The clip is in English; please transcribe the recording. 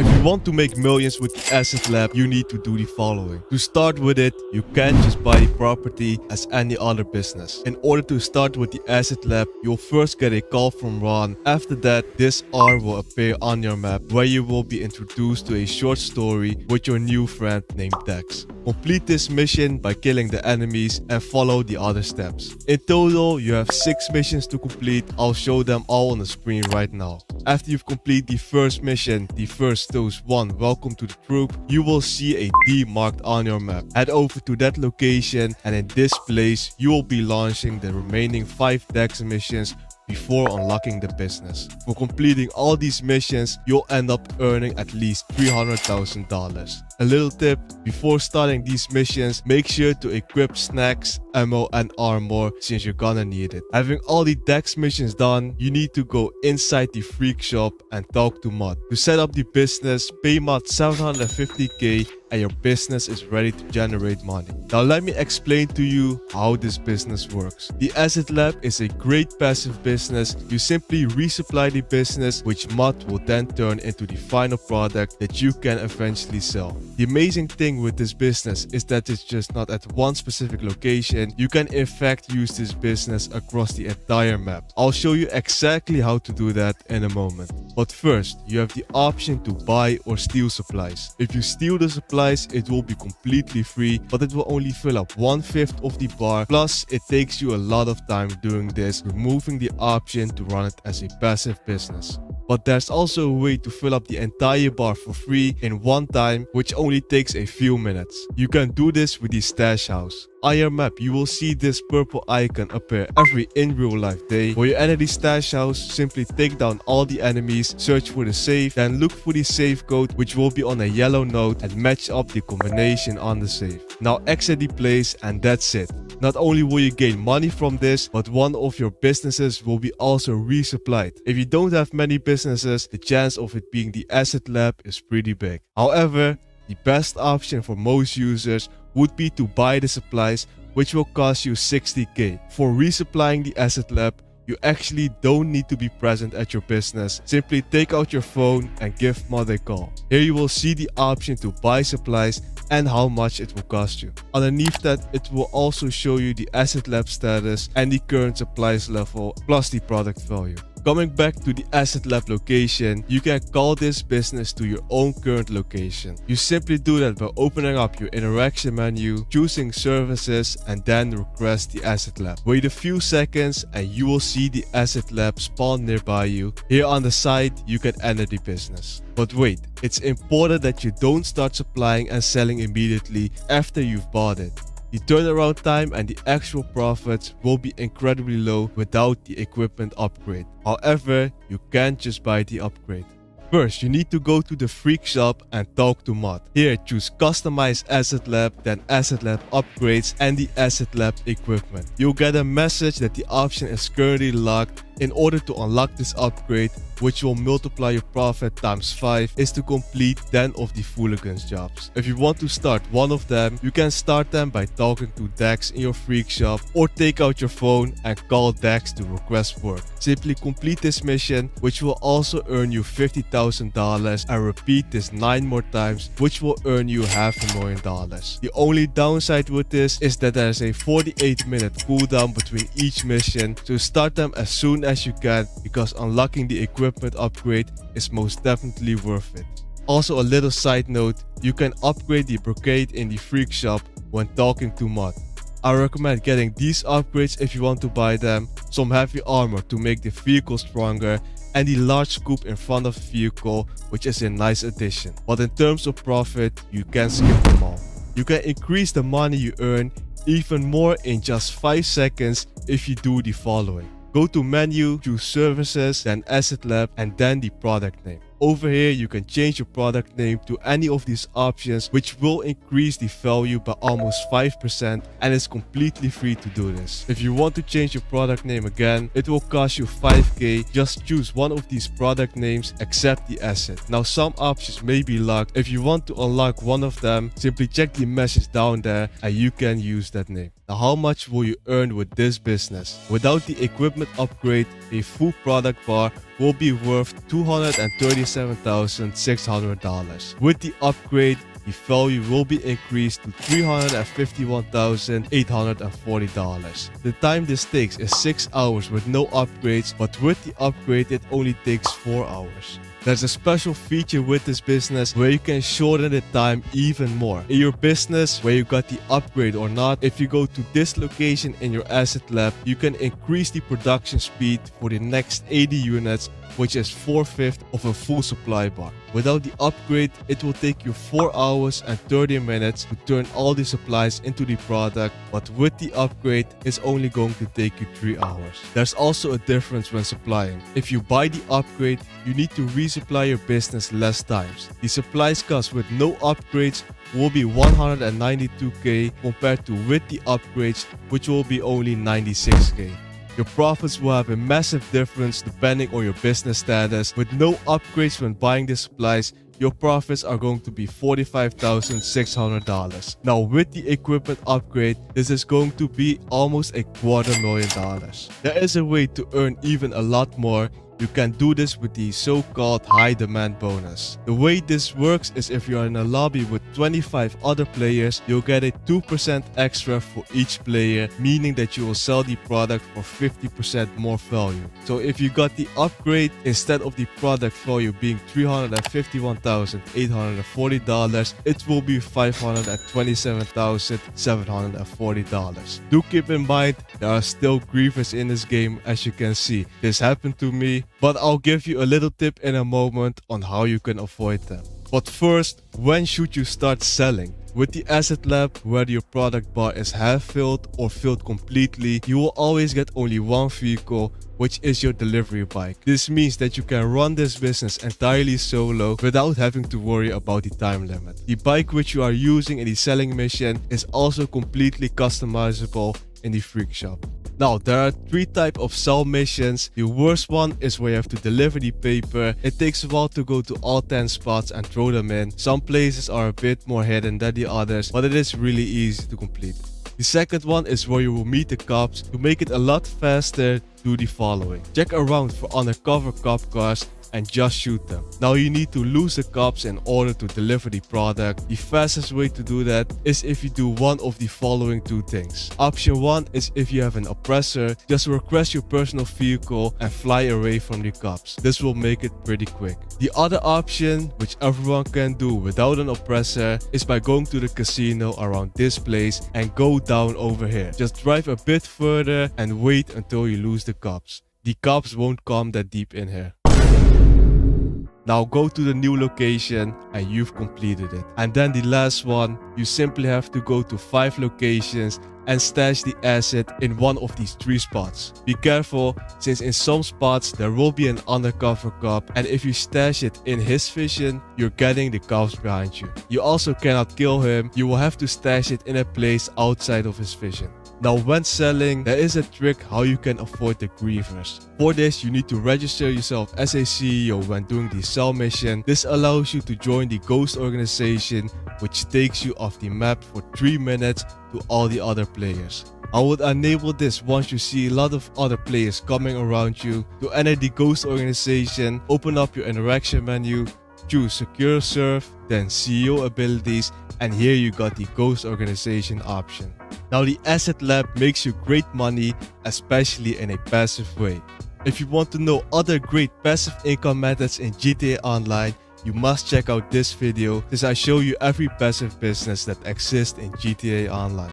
If you want to make millions with the Asset Lab, you need to do the following. To start with it, you can't just buy the property as any other business. In order to start with the Asset Lab, you'll first get a call from Ron. After that, this R will appear on your map where you will be introduced to a short story with your new friend named Dex. Complete this mission by killing the enemies and follow the other steps. In total, you have 6 missions to complete. I'll show them all on the screen right now. After you've completed the first mission, the first toast 1, welcome to the troop, you will see a D marked on your map. Head over to that location and in this place, you will be launching the remaining 5 Dex missions before unlocking the business. For completing all these missions, you'll end up earning at least $300,000. A little tip, before starting these missions, make sure to equip snacks, ammo and armor since you're gonna need it. Having all the Dex missions done, you need to go inside the freak shop and talk to Mod. To set up the business, pay Mod 750k and your business is ready to generate money. Now let me explain to you how this business works. The Asset Lab is a great passive business. You simply resupply the business, which Mod will then turn into the final product that you can eventually sell. The amazing thing with this business is that it's just not at one specific location. You can in fact use this business across the entire map. I'll show you exactly how to do that in a moment. But first, you have the option to buy or steal supplies. If you steal the supplies, it will be completely free, but it will only fill up 1/5 of the bar. Plus, it takes you a lot of time doing this, removing the option to run it as a passive business. But there's also a way to fill up the entire bar for free in one time, which only takes a few minutes. You can do this with the stash house. On your map, you will see this purple icon appear every in real life day. When you enter the stash house, simply take down all the enemies, search for the safe, then look for the safe code which will be on a yellow note and match up the combination on the safe. Now exit the place and that's it. Not only will you gain money from this, but one of your businesses will be also resupplied. If you don't have many businesses, the chance of it being the Asset Lab is pretty big. However, the best option for most users would be to buy the supplies, which will cost you 60k. For resupplying the Asset Lab, you actually don't need to be present at your business. Simply take out your phone and give Mod a call. Here you will see the option to buy supplies and how much it will cost you. Underneath that, it will also show you the Asset Lab status and the current supplies level plus the product value. Coming back to the Asset Lab location, you can call this business to your own current location. You simply do that by opening up your interaction menu, choosing services, and then request the Asset Lab. Wait a few seconds and you will see the Asset Lab spawn nearby you. Here on the side, you can enter the business. But wait, it's important that you don't start supplying and selling immediately after you've bought it. The turnaround time and the actual profits will be incredibly low without the equipment upgrade. However, you can't just buy the upgrade. First, you need to go to the freak shop and talk to Mod. Here, choose Customize Asset Lab, then Asset Lab Upgrades and the Asset Lab Equipment. You'll get a message that the option is currently locked. In order to unlock this upgrade, which will multiply your profit times 5, is to complete 10 of the Fooligan's jobs. If you want to start one of them, you can start them by talking to Dex in your freak shop or take out your phone and call Dex to request work. Simply complete this mission, which will also earn you $50,000, and repeat this 9 more times, which will earn you $500,000. The only downside with this is that there is a 48-minute cooldown between each mission, so start them as soon as you can, because unlocking the equipment upgrade is most definitely worth it. Also, a little side note, you can upgrade the Brickade in the freak shop when talking to Mod. I recommend getting these upgrades if you want to buy them: some heavy armor to make the vehicle stronger, and the large scoop in front of the vehicle, which is a nice addition. But in terms of profit, you can skip them all. You can increase the money you earn even more in just 5 seconds if you do the following. Go to menu, choose services, then Asset Lab, and then the product name. Over here, you can change your product name to any of these options, which will increase the value by almost 5%, and it's completely free to do this. If you want to change your product name again, it will cost you 5k. Just choose one of these product names, accept the asset. Now, some options may be locked. If you want to unlock one of them, simply check the message down there and you can use that name. Now, how much will you earn with this business? Without the equipment upgrade, a full product bar will be worth $237,600. With the upgrade, the value will be increased to $351,840. The time this takes is 6 hours with no upgrades, but with the upgrade it only takes 4 hours. There's a special feature with this business where you can shorten the time even more. In your business, where you got the upgrade or not, if you go to this location in your asset lab, you can increase the production speed for the next 80 units, which is 4/5 of a full supply bar. Without the upgrade, it will take you 4 hours and 30 minutes to turn all the supplies into the product, but with the upgrade, it's only going to take you 3 hours. There's also a difference when supplying. If you buy the upgrade, you need to resupply your business less times. The supplies cost with no upgrades will be 192k compared to with the upgrades, which will be only 96k. Your profits will have a massive difference depending on your business status. With no upgrades when buying the supplies, your profits are going to be $45,600. Now with the equipment upgrade, this is going to be almost $250,000. There is a way to earn even a lot more. You can do this with the so-called high demand bonus. The way this works is if you're in a lobby with 25 other players, you'll get a 2% extra for each player, meaning that you will sell the product for 50% more value. So if you got the upgrade, instead of the product value being $351,840, it will be $527,740. Do keep in mind, there are still griefers in this game, as you can see. This happened to me, but I'll give you a little tip in a moment on how you can avoid them. But first, when should you start selling? With the asset lab, whether your product bar is half filled or filled completely, you will always get only one vehicle, which is your delivery bike. This means that you can run this business entirely solo without having to worry about the time limit. The bike which you are using in the selling mission is also completely customizable in the freak shop. Now, there are 3 types of sell missions. The worst one is where you have to deliver the paper. It takes a while to go to all 10 spots and throw them in. Some places are a bit more hidden than the others, but it is really easy to complete. The second one is where you will meet the cops. To make it a lot faster, do the following. Check around for undercover cop cars and just shoot them. Now you need to lose the cops in order to deliver the product. The fastest way to do that is if you do one of the following 2 things. Option 1 is if you have an oppressor, just request your personal vehicle and fly away from the cops. This will make it pretty quick. The other option, which everyone can do without an oppressor, is by going to the casino around this place and go down over here. Just drive a bit further and wait until you lose the cops. The cops won't come that deep in here. Now go to the new location and you've completed it. And then the last one, you simply have to go to 5 locations and stash the asset in one of these 3 spots. Be careful, since in some spots there will be an undercover cop, and if you stash it in his vision, you're getting the cops behind you. You also cannot kill him, you will have to stash it in a place outside of his vision. Now when selling, there is a trick how you can avoid the griefers. For this, you need to register yourself as a CEO when doing the sell mission. This allows you to join the ghost organization, which takes you off the map for 3 minutes to all the other players. I would enable this once you see a lot of other players coming around you. To enter the ghost organization, open up your interaction menu, choose secure serve, then CEO abilities, and here you got the ghost organization option. Now the asset lab makes you great money, especially in a passive way. If you want to know other great passive income methods in GTA Online, you must check out this video, since I show you every passive business that exists in GTA Online.